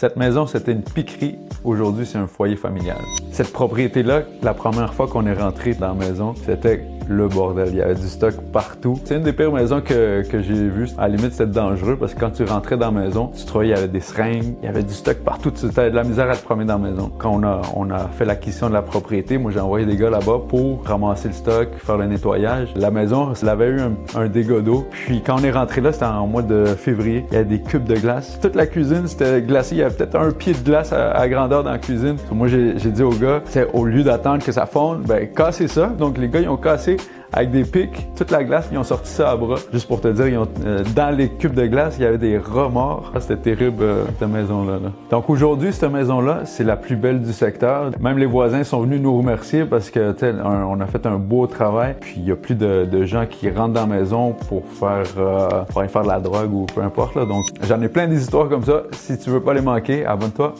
Cette maison, c'était une piquerie. Aujourd'hui, c'est un foyer familial. Cette propriété-là, la première fois qu'on est rentré dans la maison, c'était le bordel. Il y avait du stock partout. C'est une des pires maisons que j'ai vues. À la limite, c'était dangereux parce que quand tu rentrais dans la maison, tu trouvais il y avait des seringues, il y avait du stock partout. Tu avais de la misère à te promener dans la maison. Quand on a fait l'acquisition de la propriété, moi, j'ai envoyé des gars là-bas pour ramasser le stock, faire le nettoyage. La maison, elle avait eu un dégât d'eau. Puis quand on est rentré là, c'était en mois de février. Il y avait des cubes de glace. Toute la cuisine, c'était glacé. Il y avait peut-être un pied de glace à grandeur dans la cuisine. Moi, j'ai dit aux gars, au lieu d'attendre que ça fonde, ben cassez ça. Donc les gars, ils ont cassé avec des pics, toute la glace, ils ont sorti ça à bras. Juste pour te dire, dans les cubes de glace, il y avait des rats morts. C'était terrible, cette maison-là. Donc aujourd'hui, cette maison-là, c'est la plus belle du secteur. Même les voisins sont venus nous remercier parce que on a fait un beau travail. Puis il y a plus de gens qui rentrent dans la maison pour aller faire de la drogue ou peu importe. Là. Donc j'en ai plein des histoires comme ça. Si tu veux pas les manquer, abonne-toi.